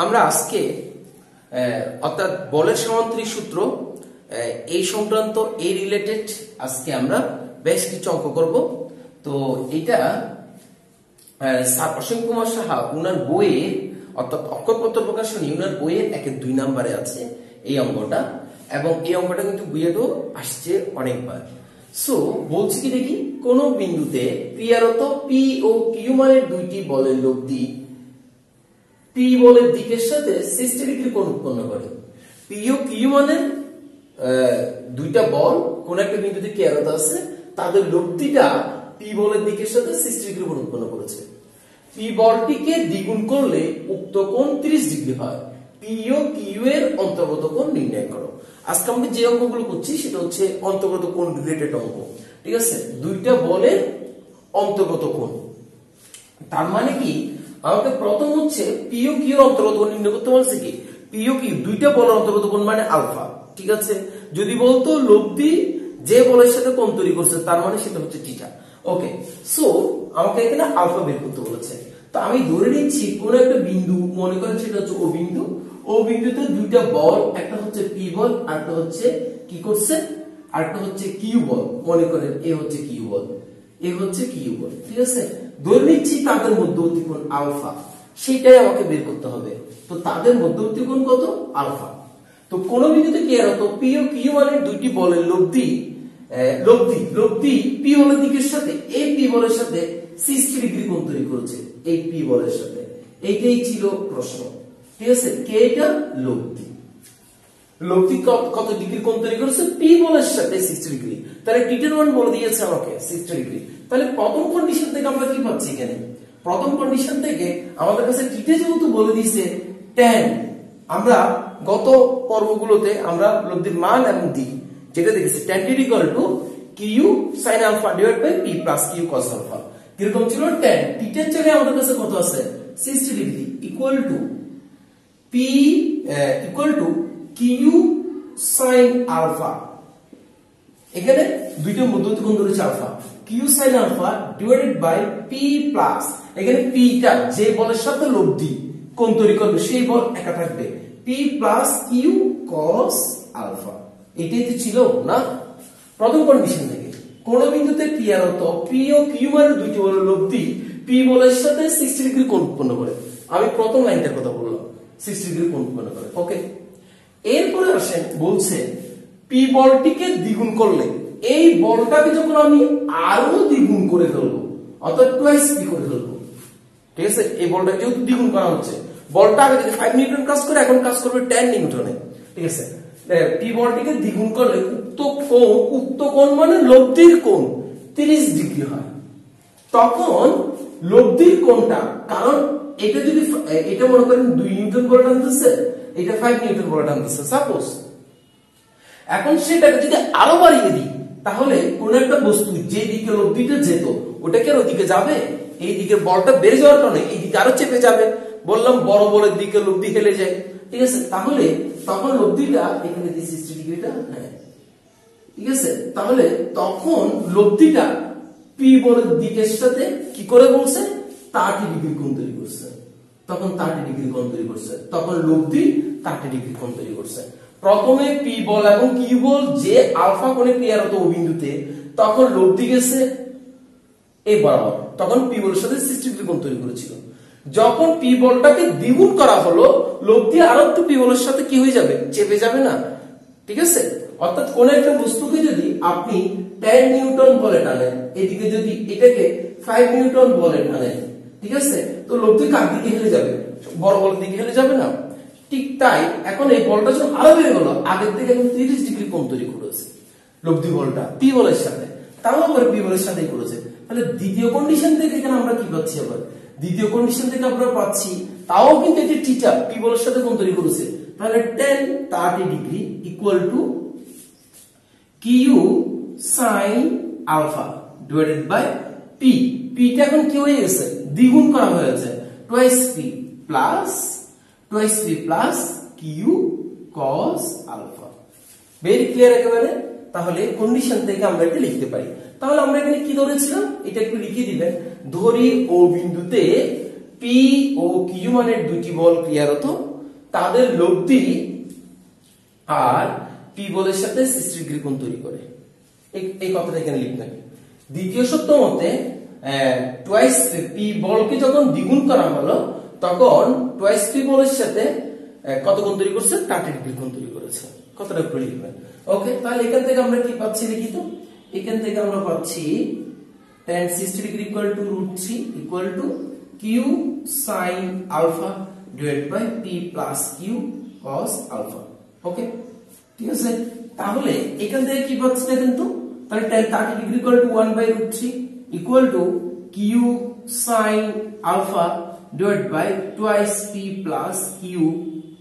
আমরা আজকে অর্থাৎ বলের সমান্তরিক সূত্র এই সংক্রান্ত এই রিলেটেড আজকে আমরা বেশ কিছু অঙ্ক করব। তো এটা অসীম কুমার সাহা উনার বইয়ের অর্থাৎ অক্ষরপত্র প্রকাশনী উনার বইয়ের 1-2 নম্বরে আছে এই অঙ্কটা, এবং এই অঙ্কটা কিন্তু বইয়েও আসছে অনেকবার। সো বলছি কি দেখি, কোন বিন্দুতে ক্রিয়ারত পি ও কিউ মানের দুইটি বলের লব্ধি পি বলের দিকের সাথে 60 ডিগ্রি কোণ উৎপন্ন করে। পি ও কিউ মানের দুইটা বল কোন একটা বিন্দুতে ক্রিয়ারত আছে, তাদের লব্ধিটা পি বলের দিকের সাথে 60 ডিগ্রি কোণ উৎপন্ন করেছে। পি বলটিকে দ্বিগুণ করলে উক্ত কোণ 30 ডিগ্রি হয়। পি ও কিউ এর অন্তর্গত কোণ নির্ণয় করো। আজকে আমরা যে অঙ্কগুলো করছি সেটা হচ্ছে অন্তর্গত কোণ রিলেটেড অঙ্ক, ঠিক আছে? দুইটা বলের অন্তর্গত কোণ, তার মানে কি আমাকে প্রথম হচ্ছে পি ও কিউ এর অন্তর্গত কোণ নির্ণয় করতে বলছে। কি পি ও কিউ দুইটা বলের অন্তর্গত কোণ মানে আলফা, ঠিক আছে? যদি বলতো লব্ধি যে বলের সাথে কোণ তৈরি করছে তার মানে সেটা হচ্ছে থিটা। ওকে, সো আমাকে এখানে আলফা বের করতে বলেছে। তো আমি ধরে নিচ্ছি কোন একটা বিন্দু, মনে করেন সেটা হচ্ছে ও বিন্দু। ও বিন্দুতে দুইটা বল, একটা হচ্ছে পি বল আর একটা হচ্ছে কি করছে, আরেকটা হচ্ছে কিউ বল। মনে করেন এ হচ্ছে কিউ বল, এ হচ্ছে কিউ বল, ঠিক আছে? ধরে নিচ্ছি তাদের মধ্যবর্তী কোণ আলফা, সেটাই আমাকে বের করতে হবে। তো তাদের মধ্যবর্তী কোণ কত? আলফা। তো কোন বিন্দুতে কি আর হতো পি ও কিউ মানে দুইটি বলের লব্ধি পি বলের দিকের সাথে এই পি বলের সাথে 60 ডিগ্রি কোণ তৈরি করেছে। এই পি বলের সাথে এইটাই ছিল প্রশ্ন, ঠিক আছে? কে এটা? লব্ধি কত ডিগ্রি কোণ তৈরি করেছে? পি বলের সাথে 60 ডিগ্রি। তাহলে টিটের মান বলে দিয়েছে আমাকে 60 ডিগ্রি। তাহলে প্রথম কন্ডিশন থেকে আমরা কি পাচ্ছি এখানে? প্রথম কন্ডিশন থেকে আমাদের কাছে টিটে যেহেতু বলে দিয়েছে tan, আমরা গত পর্বগুলোতে আমরা লব্ধির মান এবং দিক যেটা দেখেছি tan θ = q sin alpha divide by p plus q cos alpha. কিরকম ছিল? tan টিটের জায়গায় আমাদের কাছে কত আছে? 60 degree equal to p equal to q sin alpha. এখানে দুইটা মধ্যবর্তী কোণ ধরেছে alpha, q sin alpha divided by p plus এখানে পি টা যে বলের সাথে লব্ধি কোণ তৈরি করবে সেই বল একা থাকবে, p plus q cos alpha. এটাই তো ছিল না প্রথম কন্ডিশন থেকে। কোন বিন্দুতে ক্রিয়ারত পি ও কিউ মানে দুইটি বলের লব্ধি পি বলের সাথে 60 ডিগ্রি কোণ উৎপন্ন করে। আমি প্রথম লাইনটার কথা বললাম, 60 ডিগ্রি কোণ উৎপন্ন করে। ওকে, এরপরে আসেন বলছে পি বলটিকে দ্বিগুণ করলে, এই বলটাকে যখন আমি আরো দ্বিগুণ করে ফেলবো অর্থাৎ টুয়াইস পি করে ফেলবো, ঠিক আছে? এই বলটা যেহেতু দ্বিগুণ করা হচ্ছে, বলটা আগে যদি 5 নিউটন কাজ করে এখন কাজ করবে 10 নিউটনে, ঠিক আছে? পি বলটিকে দ্বিগুণ করলে উক্ত কোণ মানে লব্ধির কোণ 30 ডিগ্রি হয়। তখন লব্ধির কোণটা, কারণ এটা যদি এটা মনে করেন 2 নিউটন বল টানতেছে, এটা 5 নিউটন বল টানতেছে সাপোজ, এখন সেটাকে যদি আরো বাড়িয়ে দিই তাহলে কোন একটা বস্তু যে দিকে লব্ধিটা যেত ওটা কি আর ওদিকে যাবে? এই দিকে বলটা বেড়ে যাওয়ার কারণে এই দিকে আরো চেপে যাবে। বললাম বড় বলের দিকে লব্ধি হেলে যায়, ঠিক আছে? তাহলে তখন লব্ধিটা এখানে 60 ডিগ্রিটা, হ্যাঁ ঠিক আছে? তাহলে তখন লব্ধিটা পি বলের দিকের সাথে কি করে বলছে 30 ডিগ্রি কোণ তৈরি করছে। তখন 30 ডিগ্রি কোণ তৈরি করছে, তখন লব্ধি 30 ডিগ্রি কোণ তৈরি করছে। প্রথমে পি বল এবং কিউ বল যে আলফা কোণে ক্রিয়ারত ও বিন্দুতে, তখন লব্ধি গেছে এই বরাবর, তখন পি বলের সাথে 60 ডিগ্রি কোণ তৈরি করেছিল। যখন পি বলটাকে দ্বিগুণ করা হলো, লব্ধি আরো একটু পি বলের সাথে কি হয়ে যাবে? চেপে যাবে না, ঠিক আছে? অর্থাৎ কোন একটা বস্তুকে যদি আপনি 10 নিউটন বলে টানেন, এদিকে যদি এটাকে 5 নিউটন বলে টানেন, ঠিক আছে? তো লব্ধি কার দিকে হেলে যাবে? বড় বলের দিকে হেলে যাবে না? ঠিক তাই এখন এই বলটা যখন আরো বেড়ে গেল, আগের থেকে এখন 30 ডিগ্রি কোণ তৈরি করেছে লব্ধি বলটা পি বলের সাথে, তাও আবার পি বলের সাথেই করেছে। তাহলে দ্বিতীয় কন্ডিশন থেকে এখানে আমরা কি পাচ্ছি? আবার দ্বিতীয় কন্ডিশন থেকে আমরা পাচ্ছি তাও কিন্তু এটি থিটা পি বলের সাথে কোণ তৈরি করেছে। তাহলে tan 30 degree equal to q sin alpha divided by p. পিটা এখন কি হয়ে গেছে? দ্বিগুণ করা হয়েছে, twice p plus q cos alpha. Very clear একেবারে। তাহলে কন্ডিশন থেকে আমরা এটা লিখতে পারি। তাহলে আমরা এখানে কি ধরেছিলাম এটা একটু লিখে দিবেন। ধরি ও বিন্দুতে পি ও কিউ মানের দুটি বল ক্রিয়ারত, তাদের লব্ধি আর পি বলের সাথে 60 ডিগ্রি কোণ তৈরি করে। এই কথাটা এখানে লিখবেন। দ্বিতীয় সূত্র মতে টুয়াইস পি বলকে যখন দ্বিগুণ করা হলো তখন টুয়াইস পি বলের সাথে কত কোণ তৈরি করছে? 30 ডিগ্রি কোণ তৈরি করেছে। কথাটা একটু লিখবেন। ওকে, তাহলে এখান থেকে আমরা কি পাচ্ছি দেখি তো। এখান থেকে আমরা পাচ্ছি tan 60 degree equal to √3 equal to q sin alpha divided by p plus q cos alpha. Okay, ঠিক আছে। তাহলে এখান থেকে কি পাচ্ছি দেখেন তো, তাহলে tan 30 degree equal to 1/√3 equal to q sin alpha divided by twice p plus q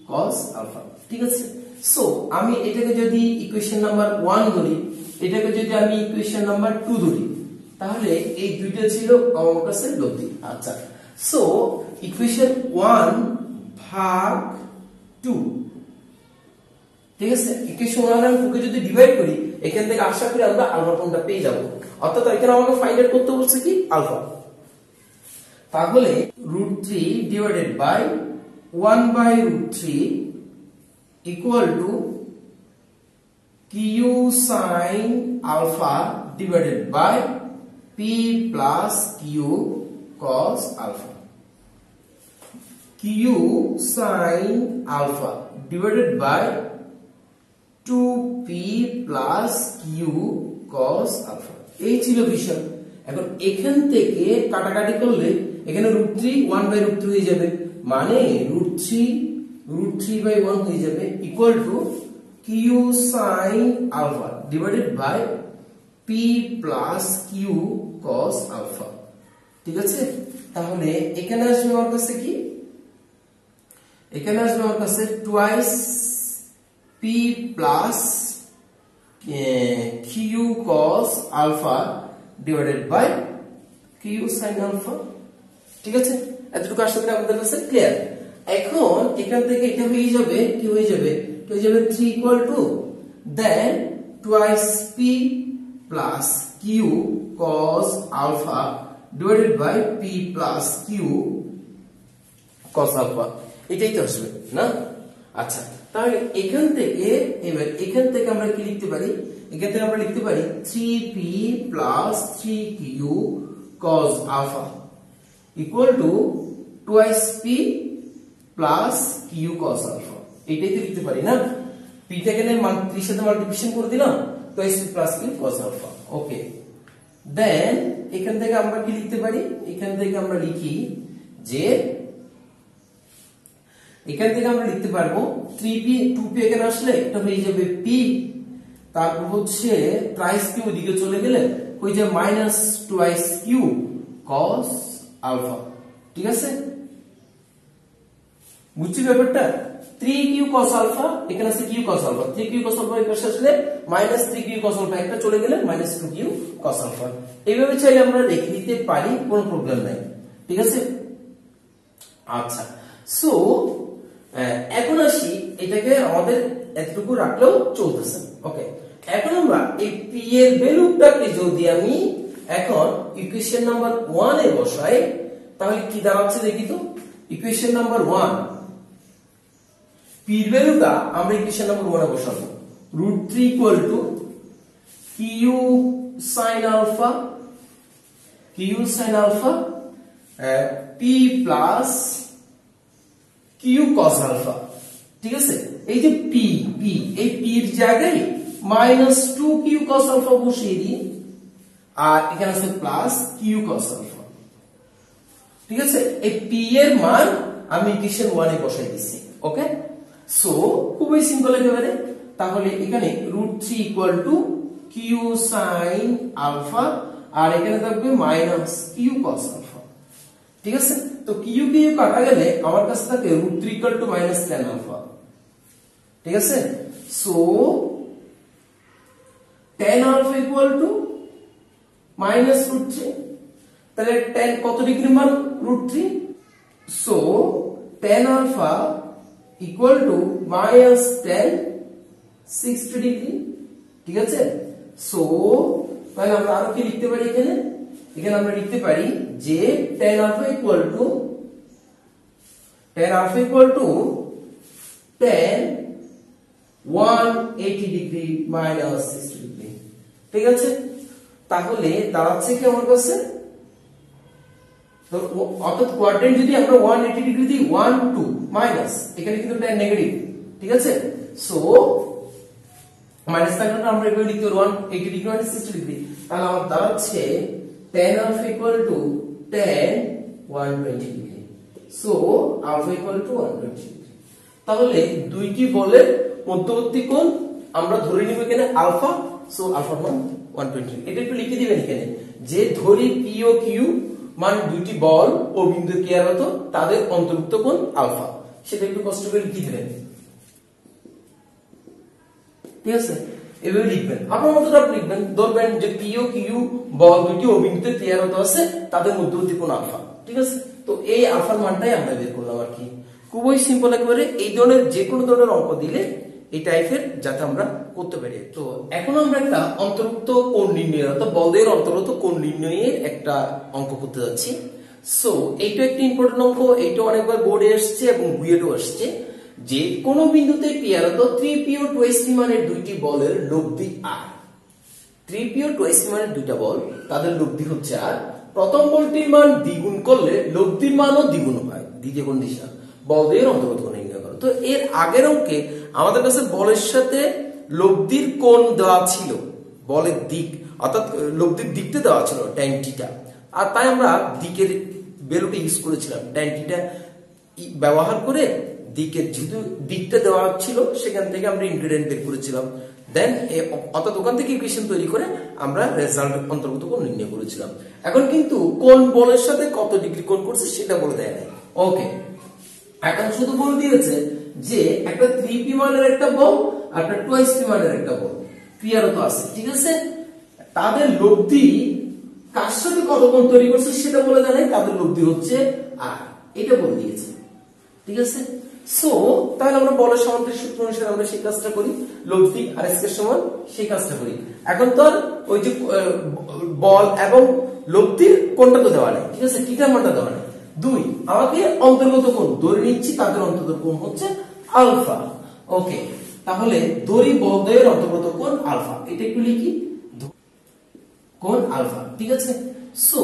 cos alpha. ঠিক আছে। সো আমি এটাকে যদি ইকুয়েশন নাম্বার 1 ধরি, এটাকে যদি আমি ইকুয়েশন নাম্বার 2 ধরি, তাহলে এই দুইটা ছিল আমার কাছে লব্ধি। আচ্ছা, সো ইকুয়েশন 1 ভাগ 2, ঠিক আছে। ইকুয়েশন 1 আর 2 কে যদি ডিভাইড করি, এখান থেকে আশা করি আমরা আলফা কোণটা পেয়ে যাব। অর্থাৎ এখানে আমাকে ফাইন্ড আউট করতে বলছে কি? আলফা। তাহলে √3 divided by 1/√3 equal to q sin alpha divided by p plus q cos alpha. q sin alpha divided by 2p plus q cos alpha. এই ছিল বিষয়। এখন এখান থেকে কাটাকাটি করলে এখানে √3 1/√3 হয়ে যাবে, মানে √3/1 হয়ে যাবে equal to q sin alpha divided by p plus q cos alpha. ঠিক আছে। তাহলে এখানে আসবে আমার কাছে কি? এখানে আসবে আমার কাছে twice p plus q cos alpha divided by q sin alpha. ঠিক আছে, এতটুকু আশা করি আমাদের কাছে ক্লিয়ার। এখন এখান থেকে এটা হয়ে যাবে, কি হয়ে যাবে? হয়ে যাবে 3 equal to then twice p plus q cos alpha divided by p plus q cos alpha. এটাই তো আসবে না? আচ্ছা, তাহলে এখান থেকে এবার এখান থেকে আমরা কি লিখতে পারি? এখান থেকে আমরা লিখতে পারি 3p plus 3q cos alpha equal to twice p plus q cos alpha. এটাই তো লিখতে পারি না? p টাকে এখানে 3 সাথে মাল্টিপ্লিকেশন করে দিলাম, twice p plus q cos alpha. Okay, then এখান থেকে আমরা কি লিখতে পারি? এখান থেকে আমরা লিখি যে এখান থেকে আমরা লিখতে পারবো 3p 2p এখানে আসলে এটা হয়ে যাবে p, তারপর হচ্ছে ট্রাইস q ওদিকে চলে গেলে হয়ে যাবে minus twice q cos alpha. ঠিক আছে, বুঝছি ব্যাপারটা? 3q cos আলফা এখানে আছে q cos alpha, 3q cos alpha এই পাশে আসলে মাইনাস 3q cos আলফা একটা চলে গেলে মাইনাস 2q cos আলফা। এইভাবে চাইলে আমরা লিখে দিতে পারি, কোনো প্রবলেম নাই। ঠিক আছে। আচ্ছা, সো এখন আসি, এটাকে আমাদের এতটুকু রাখলেও চলতেছে। ওকে, এখন আমরা এই p এর ভ্যালুটাকে যদি আমি এখন ইকুয়েশন নাম্বার 1 এ বসাই, তাহলে কি দাঁড়াচ্ছে দেখি তো। ইকুয়েশন নাম্বার 1 p এর ভ্যালুটা আমরা ইকুয়েশন নাম্বার 1 এ বসাবো। √3 equal to q sin alpha p plus q cos alpha. ঠিক আছে, এই যে p এই p এর জায়গায় মাইনাস 2q cos আলফা বসিয়ে দিই, আর এখানে আছে প্লাস q cos আলফা। ঠিক আছে, এই p এর মান আমি ইকুয়েশন 1 এ বসাই দিচ্ছি। ওকে, সো খুবই সিম্পল একেবারে। তাহলে এখানে √3 equal to q sin alpha, আর এখানে থাকবে মাইনাস q cos আলফা। ঠিক আছে, তো q কাটা গেলে আমার কাছে থাকে √3 equal to minus tan alpha. ঠিক আছে, so tan alpha equal to minus √3, তাহলে tan কত ডিগ্রি মান? √3। So tan alpha equal to minus tan 60 degree. ঠিক আছে, সো তাহলে আমরা আরো কি লিখতে পারি? এখানে আমরা লিখতে পারি যে tan alpha equal to tan 180 degree minus 60 degree. ঠিক আছে, তাহলে দাঁড়াচ্ছে কি আমার কাছে, তো অর্থাৎ কোয়াড্রেন্ট যদি আমরা 180 ডিগ্রি দিই 1 2 মাইনাস, এখানে কিন্তু tan নেগেটিভ। ঠিক আছে, সো মাইনাস থাকলে আমরা এভাবে লিখতে পারি 180 ডিগ্রি মাইনাস 60 ডিগ্রি, তাহলে আমার দাঁড়াচ্ছে tan alpha equal to tan 120 degree. So alpha equal to 120 degree. তাহলে দুইটি বলের মধ্যবর্তী কোণ আমরা ধরে নিব এখানে আলফা, সো আলফার মান 120। এটা একটু লিখে দিবেন এখানে, যে ধরি পি ও কিউ মান দুইটি বল ও বিন্দু কেয়ারত, তাদের অন্তর্ভুক্ত কোণ আলফা, সেটা একটু কষ্ট করে লিখে দিবেন। ঠিক আছে, এভাবে লিখবেন, আপনার মতটা লিখবেন, ধরবেন যে পি ও কিউ বল দুইটি ও বিন্দুতে কেয়ারত আছে, তাদের মধ্যবর্তী কোণ আলফা। ঠিক আছে, তো এই আলফার মানটাই আমরা বের করলাম আর কি। খুবই সিম্পল একেবারে, এই ধরনের যে কোনো ধরনের অঙ্ক দিলে এই টাইপের যাতে আমরা করতে পারি। তো এখন আমরা একটা অন্তর্ভুক্ত কোণ নির্ণয়, অর্থাৎ বলের অন্তর্গত কোণ নির্ণয়ের একটা অঙ্ক করতে যাচ্ছি। সো এইটা একটা ইম্পর্টেন্ট অঙ্ক, এইটা অনেকবার বোর্ডে আসছে এবং বুয়েটও আসছে, যে কোন বিন্দুতে ক্রিয়ারত 3p ও 2sp মানের দুইটি বলের লব্ধি r। 3p ও 2sp মানের দুইটা বল, তাদের লব্ধি হচ্ছে r। প্রথম বলটির মান দ্বিগুণ করলে লব্ধির মানও দ্বিগুণ হয়, দ্বিতীয় কন্ডিশন। বলের অন্তর্গত কোণ নির্ণয় করো। তো এর আগের অঙ্কে আমাদের কাছে বলের সাথে লব্ধির কোণ দেওয়া ছিল, বলের দিক অর্থাৎ লব্ধির দিকটা দেওয়া ছিল tan থিটা, আর তাই আমরা দিকের ভ্যালুটা ইউজ করেছিলাম। tan থিটা ব্যবহার করে দিকের যেহেতু দিকটা দেওয়া ছিল, সেখান থেকে আমরা ইনগ্রেডিয়েন্ট বের করেছিলাম, দেন অর্থাৎ ওখান থেকে ইকুয়েশন তৈরি করে আমরা রেজাল্ট অন্তর্গত কোণ নির্ণয় করেছিলাম। এখন কিন্তু কোন বলের সাথে কত ডিগ্রি কোণ করছে সেটা বলে দেয় না। ওকে, এখন শুধু বলে দিয়েছে যে একটা 3p মানের একটা বল আর একটা 2sp মানের একটা বল ক্রিয়ারত আছে। ঠিক আছে, তাদের লব্ধি কার সাথে কত কোণ তৈরি করছে সেটা বলে দেয় না, তাদের লব্ধি হচ্ছে r, এটা বলে দিয়েছে। ঠিক আছে, সো তাহলে আমরা বলের সামান্তরিক সূত্র অনুসারে আমরা সেই কাজটা করি, লব্ধি আর স্কয়ার সমান সেই কাজটা করি। এখন তো আর ওই যে বল এবং লব্ধির কোণটা তো দেওয়া নেই। ঠিক আছে, থিটার মানটা দেওয়া নেই। 2 আমাকে অন্তর্গত কোণ ধরে নিচ্ছি, তাদের অন্তর্গত কোণ হচ্ছে আলফা। ওকে, তাহলে দড়ি বলদ্বয়ের অন্তর্গত কোণ আলফা, এটা একটু লিখি, কোণ আলফা। ঠিক আছে, সো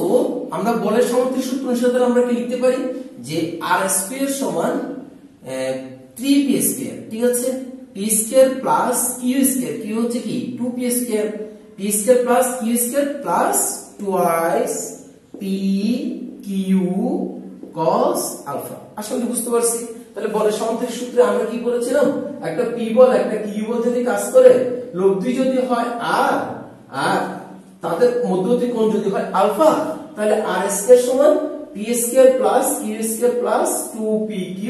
আমরা বলের সামান্তরিক সূত্র অনুসারে আমরা কি লিখতে পারি, যে r স্কয়ার সমান 3p স্কয়ার। ঠিক আছে, p square plus q square, q হচ্ছে কি 2p square, p square plus q square plus twice p q cos alpha. আসলে বুঝতে পারছি। তাহলে বলের সামান্তরিক সূত্রে আমরা কি করেছিলাম, একটা p বল একটা q বল যদি কাজ করে, লব্ধি যদি হয় r আর তাদের মধ্যবর্তী কোণ যদি হয় আলফা, তাহলে r স্কয়ার সমান p square plus q square plus 2pq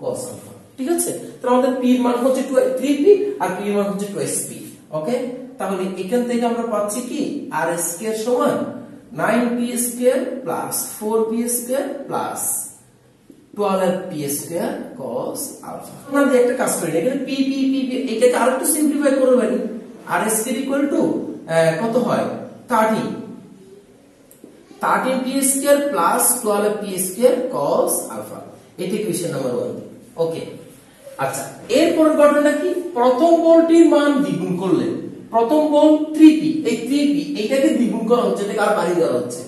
cos alpha. ঠিক আছে, তাহলে আমাদের p এর মান হচ্ছে 3p আর q এর মান হচ্ছে 2sp। ওকে, তাহলে এখান থেকে আমরা পাচ্ছি কি r স্কয়ার সমান 9p square plus 4p square plus 12p square cos alpha. আমরা একটা কাজ করি, এখানে p p p এটাকে আরেকটু সিম্পলিফাই করতে পারি। r স্কয়ার ইকুয়াল টু কত হয় 13p square plus 12p square cos alpha, এটা ইকুয়েশন নাম্বার 1। ওকে, আচ্ছা, এরপরের ঘটনাটা কি, প্রথম বলটির মান দ্বিগুণ করলে, প্রথম বল 3p, এই 3p এইটাকে দ্বিগুণ করা হচ্ছে, এটাকে আর বাড়িয়ে দেওয়া হচ্ছে।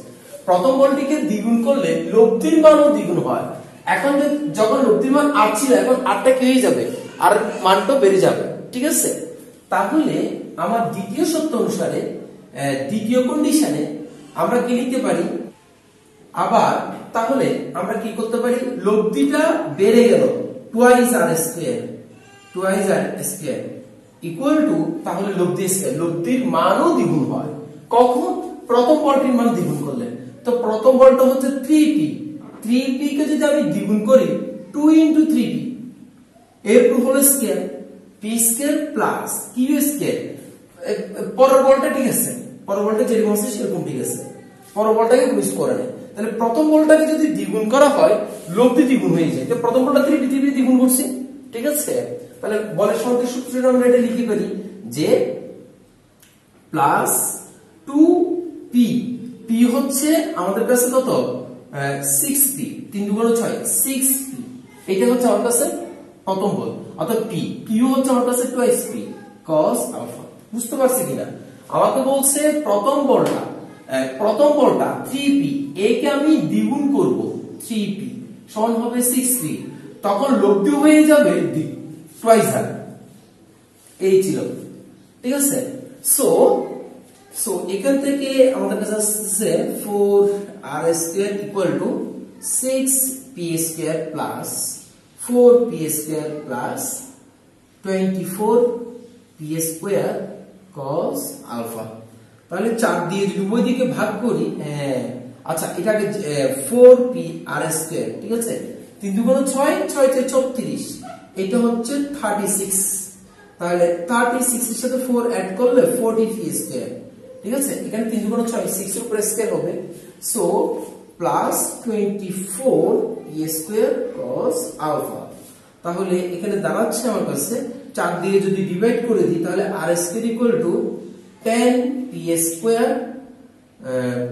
প্রথম বলটিকে দ্বিগুণ করলে লব্ধির মানও দ্বিগুণ হয়। এখন যখন লব্ধির মান 8 ছিল, এখন 8টা কি হয়ে যাবে, আর মানটা বেড়ে যাবে। ঠিক আছে, তাহলে আমার দ্বিতীয় সত্য অনুসারে দ্বিতীয় কন্ডিশনে আমরা কি লিখতে পারি, আবার তাহলে আমরা কি করতে পারি, লব্ধিটা বেড়ে গেল twice r square, twice r square equal two, তাহলে লব্ধি স্কয়ার, লব্ধির মানও দ্বিগুণ হয়। কখন, প্রথম বলটির মান দ্বিগুণ করলে। তো প্রথম বলটা হচ্ছে 3p, 3p কে যদি আমি দ্বিগুণ করি 2 into 3p, এর প্রুফ হলো square, p square plus q square. পরের বলটা ঠিক আছে, পরের বলটা যেরকম আছে সেরকম ঠিক আছে, পরের বলটাকে ইউজ করে না। তাহলে প্রথম বলটাকে যদি দ্বিগুণ করা হয়, লব্ধি দ্বিগুণ হয়ে যায়। তো প্রথম বলটা 3p দ্বিগুণ করছি। ঠিক আছে, তাহলে বলের সামান্তরিক সূত্রে আমরা এটা লিখতে পারি যে প্লাস 2p, p হচ্ছে আমাদের কাছে কত 6p, 3 2 6, 6p, এটা হচ্ছে আমাদের কাছে প্রথম বল। অর্থাৎ পিও হচ্ছে আমার কাছে টুয়াইস পি কস আলফা। বুঝতে পারছি কিনা? আমাকে বলছে প্রথম বলটা 3p, এ কে আমি দ্বিগুণ করব 3p সমান হবে 6p, তখন লব্ধি হয়ে যাবে টুয়াইস আর, এই ছিল। ঠিক আছে, সো এখান থেকে আমাদের কাছে আসছে 4r² equal to 6p² plus 4p² plus 24p² cos alpha. তাহলে 4 দিয়ে যদি উভয় দিকে ভাগ করি, আচ্ছা এটাকে 4pr², ঠিক আছে, 3 দুগুণ 6, 6 তে 34, এটা হচ্ছে 36। তাহলে 36 এর সাথে 4 অ্যাড করলে 40p², ঠিক আছে, এখানে 3 দুগুণ 6, 6 এর উপর স্কয়ার হবে, so plus 24p² cos alpha. তাহলে এখানে দাঁড়াচ্ছে আমার কাছে 4 দিয়ে যদি ডিভাইড করে দিই তাহলে r² equal to 10p²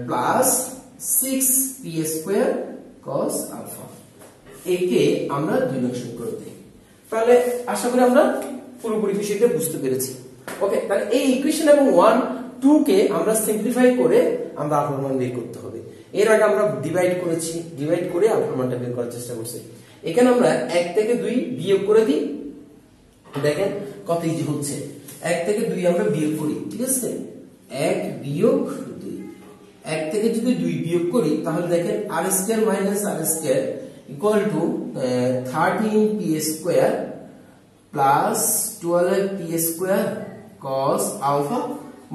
plus 6p² cos alpha. একে আমরা 2 নং সমীকরণ দিই। তাহলে আশা করি আমরা পুরোপুরি বিষয়টা বুঝতে পেরেছি। ওকে, তাহলে এই ইকুয়েশন এবং 1 2 কে আমরা সিম্পলিফাই করে আমরা আলফার মান বের করতে হবে। এর আগে আমরা ডিভাইড করে আলফার মানটা বের করার চেষ্টা করছি। এখানে আমরা 1 থেকে 2 বিয়োগ করে দিই, দেখেন কত ইজি হচ্ছে। 1 থেকে 2 আমরা বিয়োগ করি, ঠিক আছে, 1 বিয়োগ 2, 1 থেকে যদি 2 বিয়োগ করি তাহলে দেখেন r² minus r² equal to 13p² plus 12p² cos alpha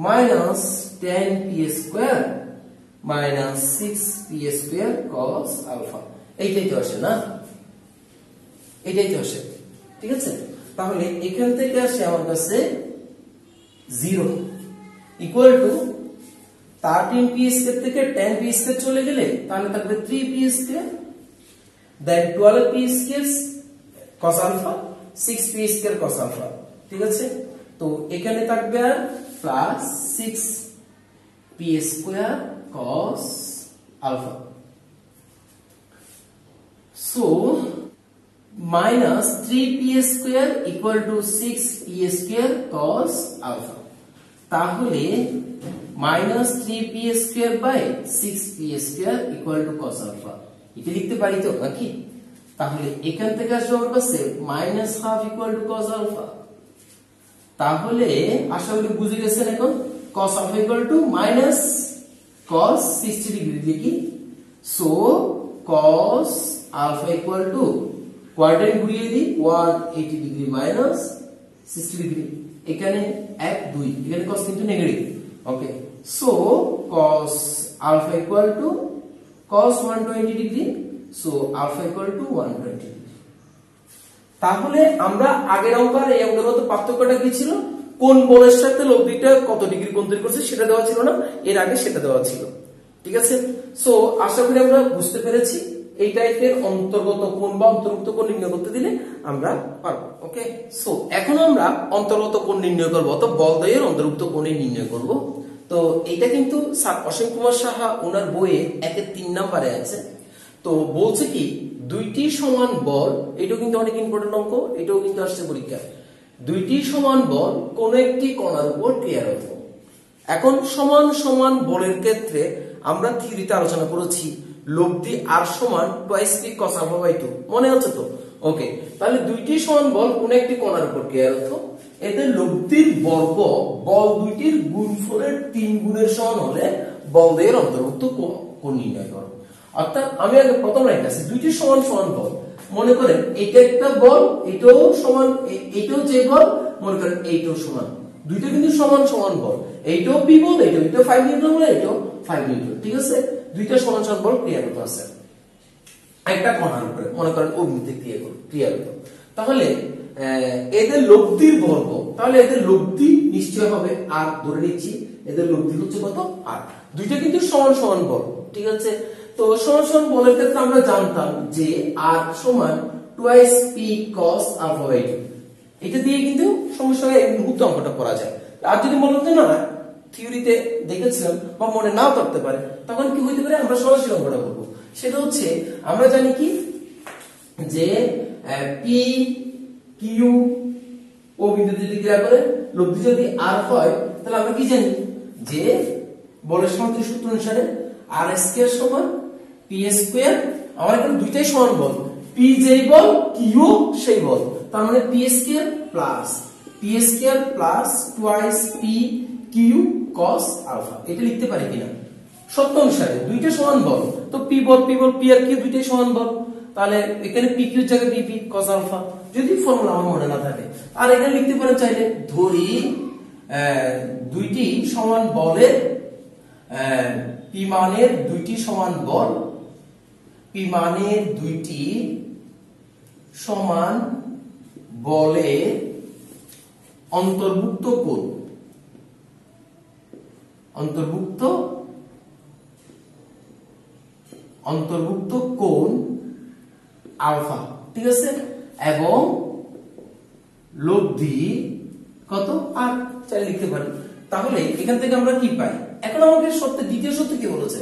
minus 10p² minus 6p² cos alpha. এইটাই তো আসে না, এটাই তো আসে, ঠিক আছে। তাহলে এখান থেকে আসে আমার কাছে 0 ইকুয়াল টু 13p² থেকে 10p² চলে গেলে তাহলে থাকবে 3p², then 12p² cos alpha, 6p² cos alpha, ঠিক আছে। তো এখানে থাকবে আর plus 6p² cos alpha, so minus 3p² equal to 6p² cos alpha. তাহলে minus 3p² by 6p² equal to cos alpha, এটা লিখতে পারি তো নাকি? তাহলে এখান থেকে আসবে আমার কাছে minus half equal to cos alpha. তাহলে আশা করি বুঝে গেছেন এখন। cos alpha equal to minus cos 60 degree লিখি, so cos alpha equal to quadrant ঘুরিয়ে দিই 180 ডিগ্রি মাইনাস 60 ডিগ্রি, এখানে 1 2, এখানে cos কিন্তু negative. Okay, so cos alpha equal to cos 120 degree, so alpha equal to 120 degree. তাহলে আমরা আগের অঙ্ক আর এই অঙ্কের মধ্যে পার্থক্যটা কি ছিল? কোন বলের সাথে লব্ধিটা কত ডিগ্রি কোণ তৈরি করছে সেটা দেওয়া ছিল না, এর আগে সেটা দেওয়া ছিল, ঠিক আছে। সো আশা করি আমরা বুঝতে পেরেছি। এই টাইপের অন্তর্গত কোণ বা অন্তর্ভুক্ত কোণ নির্ণয় করতে দিলে আমরা পারবো। ওকে, সো এখন আমরা অন্তর্গত কোণ নির্ণয় করব, অর্থাৎ বলদ্বয়ের অন্তর্ভুক্ত কোণে নির্ণয় করব। তো এটা কিন্তু স্যার অসীম কুমার সাহা ওনার বইয়ে 1-3 নম্বরে আছে। তো বলছে কি দুইটি সমান বল, এটাও কিন্তু অনেক ইম্পর্টেন্ট অঙ্ক, এটাও কিন্তু আসছে পরীক্ষায়। দুইটি সমান বল কোন একটি কণার উপর ক্রিয়ারত। এখন সমান সমান বলের ক্ষেত্রে আমরা থিওরিতে আলোচনা করেছি লব্ধি আর সমান twice p cos alpha by 2, মনে আছে তো? ওকে, তাহলে দুইটি সমান বল কোন একটি কণার উপর ক্রিয়ারত, এতে লব্ধির বর্গ বল দুইটির গুণফলের 3 গুণের সমান হলে বলদের অন্তর্ভুক্ত কোণ নির্ণয় করো। অর্থাৎ আমি আগে প্রথম লাইন আছে দুইটি সমান সমান বল, মনে করেন এটা একটা বল, এটাও সমান, এটাও যে বল, মনে করেন এইটাও সমান, দুইটা কিন্তু সমান সমান বল, এইটাও পি বল, এটা 5 নিউটন বলে, এটাও 5 নিউটন, ঠিক আছে। দুইটা সমান সমান বল ক্রিয়ারত আছে একটা কণার উপরে, মনে করেন অগ্নিতে ক্রিয়ারত। তাহলে এদের লব্ধির বর্গ, তাহলে এদের লব্ধি নিশ্চয় হবে আর, ধরে নিচ্ছি এদের লব্ধি হচ্ছে কত আর। দুইটা কিন্তু সমান সমান বল, ঠিক আছে। তো সমান সমান বলের ক্ষেত্রে আমরা জানতাম যে আর সমান twice p cos alpha by 2, এটা দিয়ে কিন্তু সমস্যা হয়, এই মুহূর্তে অঙ্কটা করা যায়। আর যদি বলুন যে না থিওরিতে দেখেছিলাম বা মনে নাও থাকতে পারে, তখন কি হইতে পারে, আমরা সরাসরি অঙ্কটা করবো। সেটা হচ্ছে আমরা জানি কি যে পি কিউ ও বিন্দুতে যদি ক্রিয়া করে লব্ধি যদি আর হয় তাহলে আমরা কি জানি যে বলের সমান্তরাল সূত্র অনুসারে আর স্কয়ার সমান পি স্কয়ার। আমার এখানে দুইটাই সমান বল, পি যেই বল কিউ সেই বল, তার মানে p square plus twice p q cos alpha. এটা লিখতে পারি কিনা সত্য অনুসারে দুইটা সমান বল, তো পি বল পি আর কিউ দুইটাই সমান বল, তাহলে এখানে পি কিউ জায়গায় পি কস আলফা যদি ফর্মুলা আমার মনে না থাকে। আর এখানে লিখতে পারেন চাইলে ধরি দুইটি সমান বলের পি মানের দুইটি সমান বল, পি মানের দুইটি সমান বলে অন্তর্ভুক্ত কোণ আলফা, ঠিক আছে, এবং লব্ধি কত আর চাই লিখতে পারি। তাহলে এখান থেকে আমরা কি পাই? এখন আমাকে সত্য দ্বিতীয় সত্য কি বলেছে?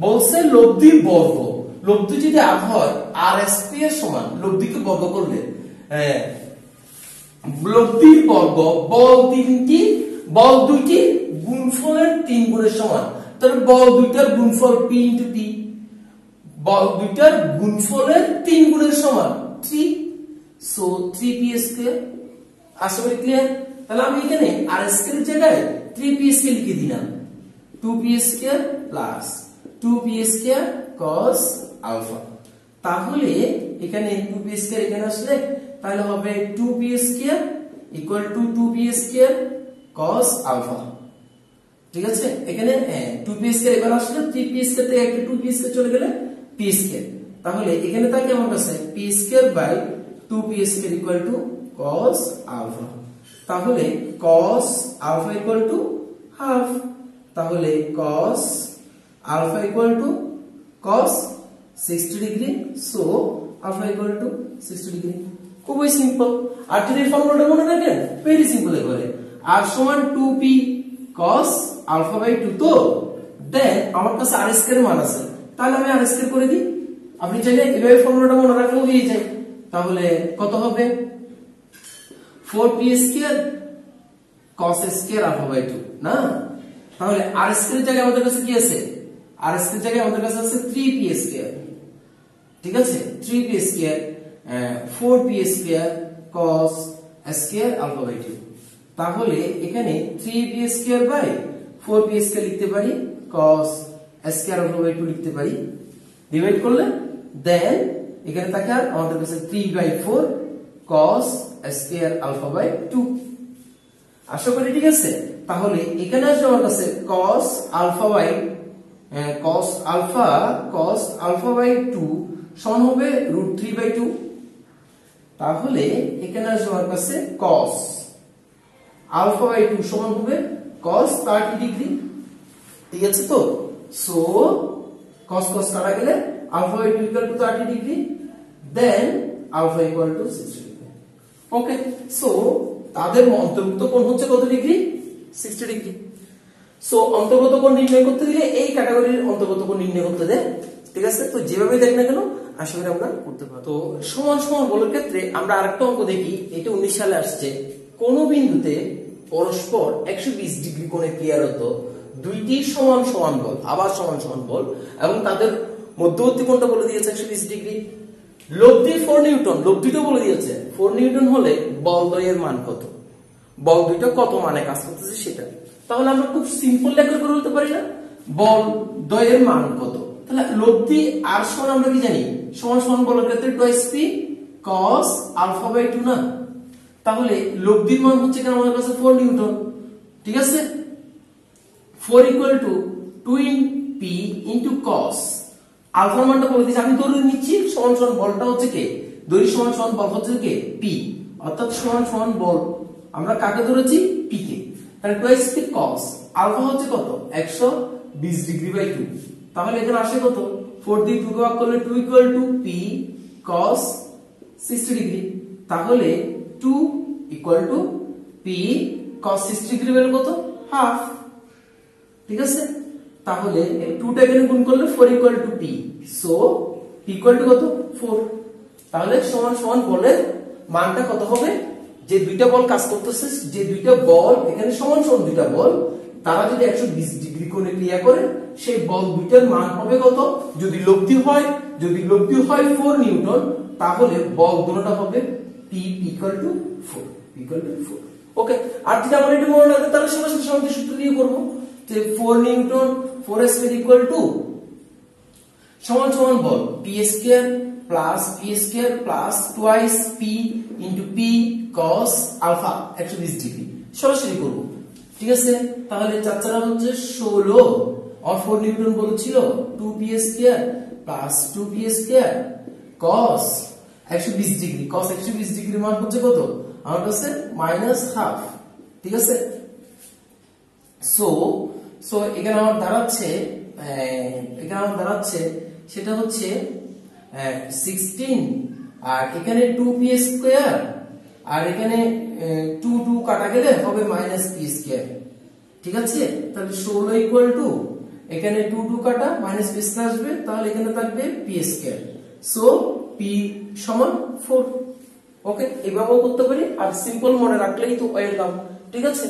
বলছে লব্ধির বর্গ, লব্ধি যদি আর হয় আর স্কয়ার সমান লব্ধিকে বর্গ করলে লব্ধির বর্গ বল দুইটি গুণফলের 3 গুণের সমান। তাহলে বল দুইটার গুণফল পি ইনটু টি, বল দুইটার গুণফলের 3 গুণের সমান 3, সো 3p স্কয়ার। আশা করি ক্লিয়ার। তাহলে আমি এখানে আর স্কয়ার এর জায়গায় 3p স্কয়ার লিখে দিলাম, 2p square plus 2p square cos alpha. তাহলে এখানে 2p স্কয়ার এখানে আসলে তাহলে হবে 2p square equal to 2p square cos alpha, ঠিক আছে। এখানে 2p স্কয়ার এবার আসলে 3p স্কয়ার থেকে একটা 2p স্কয়ার চলে গেলে p স্কয়ার, তাহলে এখানে থাকে আমার কাছে p square by 2p square equal to cos alpha. তাহলে cos alpha equal to half, তাহলে cos alpha equal to cos 60 degree, so alpha equal to 60 degree. খুবই সিম্পল। আর যদি ফর্মুলাটা মনে রাখেন ভেরি সিম্পল করে r সমান 2p cos আলফা বাই 2, তো দেন আমার কাছে r স্কয়ার মান আছে, তাহলে আমি r স্কয়ার করে দিই। আপনি চাইলে এইভাবে ফর্মুলাটা মনে রাখলেও হয়ে যায়। তাহলে কত হবে 4p square cos square alpha by 2 না। তাহলে r স্কয়ার এর জায়গায় আমাদের কাছে কি আছে? r স্কয়ার এর জায়গায় আমাদের কাছে আছে 3p স্কয়ার, ঠিক আছে, 3p square 4p square cos square alpha by 2। তাহলে এখানে 3p square by 4p square লিখতে পারি, cos স্কয়ার আলফা বাই 2 লিখতে পারি, ডিভাইড করলে দেন এখানে থাকে আমাদের কাছে 3/4 cos স্কয়ার আলফা বাই 2। আশা করি ঠিক আছে। তাহলে এখানে আসলে আমার কাছে cos আলফা বাই 2 সমান হবে √3/2। তাহলে এখানে আসলে আমার কাছে cos আলফা বাই 2 সমান হবে cos 30 ডিগ্রি, ঠিক আছে। তো সো cos কাটা গেলে alpha by 2 equal to 30 degree, then alpha equal to 60 degree. Okay, so তাদের অন্তর্ভুক্ত কোণ হচ্ছে কত ডিগ্রি? 60 ডিগ্রি। সো অন্তর্গত কোণ নির্ণয় করতে দিলে এই ক্যাটাগরির অন্তর্গত কোণ নির্ণয় করতে দেয়, ঠিক আছে। তো যেভাবে দেখ না কেন আশা করি আমরা করতে পারবো। তো সমান সমান বলের ক্ষেত্রে আমরা আরেকটা অঙ্ক দেখি, এটা 19 সালে আসছে। কোন বিন্দুতে পরস্পর 120 ডিগ্রি কোণে ক্রিয়ারত দুইটি সমান সমান বল, আবার সমান সমান বল, এবং তাদের মধ্যবর্তী কোণটা বলে দিয়েছে 120 ডিগ্রি। লব্ধি 4 নিউটন, লব্ধিটা বলে দিয়েছে 4 নিউটন হলে বল দ্বয়ের মান কত, বল দুইটা কত মানে কাজ করতেছে সেটা। তাহলে আমরা খুব সিম্পল লেখা করে বলতে পারি না বল দ্বয়ের মান কত। তাহলে লব্ধি আর সমান আমরা কি জানি? সমান সমান বলের ক্ষেত্রে 2p cos আলফা বাই 2 না। তাহলে লব্ধির মান হচ্ছে কেন আমাদের কাছে 4 নিউটন, ঠিক আছে। 4 equal to 2p into cos আলফার মানটা বলে দিচ্ছি, আমি ধরে নিচ্ছি সমান সমান বলটা হচ্ছে কে, দড়ি সমান সমান বল হচ্ছে কে p, অর্থাৎ সমান সমান বল আমরা কাকে ধরেছি? p কে। তাহলে 2p cos আলফা হচ্ছে কত? 120 ডিগ্রি বাই 2। তাহলে এখানে আসে কত? 4 দিয়ে 2 কে ভাগ করলে 2 equal two p cos 60 degree. তাহলে 2 equal two p cos 60 degree value কত? হাফ, ঠিক আছে। তাহলে 2 টা এখানে গুণ করলে 4 equal to p, so p equal to কত? 4। তাহলে সমান সমান বলের মানটা কত হবে, যে দুইটা বল কাজ করতেছে, যে দুইটা বল এখানে সমান সমান দুইটা বল, তারা যদি 120 ডিগ্রি কোণে ক্রিয়া করে, সেই বল দুইটার মান হবে কত, যদি লব্ধি হয় 4 নিউটন, তাহলে বল দুটোটা হবে P equal to 4, ওকে। আর যদি আমরা এটা মনে রাখি তাহলে সরাসরি সমাধান সূত্র দিয়ে করব, যে 4 নিউটন 4 স্কয়ার ইকুয়াল টু সমান সমান বল P square plus twice P into P cos alpha 120 degree, সরাসরি করব, ঠিক আছে। তাহলে চারচারা হচ্ছে 16 আর 4 নিউটন বলেছিল 2P square plus 2P square cos 120 degree, cos 120 ডিগ্রির মান হচ্ছে কত, আমার কাছে -হাফ, ঠিক আছে। সো এখানে আমার দাঁড়াচ্ছে সেটা হচ্ছে 16, আর এখানে 2P স্কয়ার, আর এখানে 2 কাটা গেলে হবে -P স্কয়ার, ঠিক আছে। তাহলে 16 ইকুয়াল টু এখানে 2 কাটা -P স্কয়ার আসবে, তাহলে এখানে থাকবে P স্কয়ার, সো P সমান 4, ওকে। এভাবেও করতে পারি, আর সিম্পল মনে রাখলেই তো ওয়েলকাম, ঠিক আছে।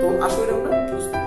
তো আশা করি আপনারা বুঝতে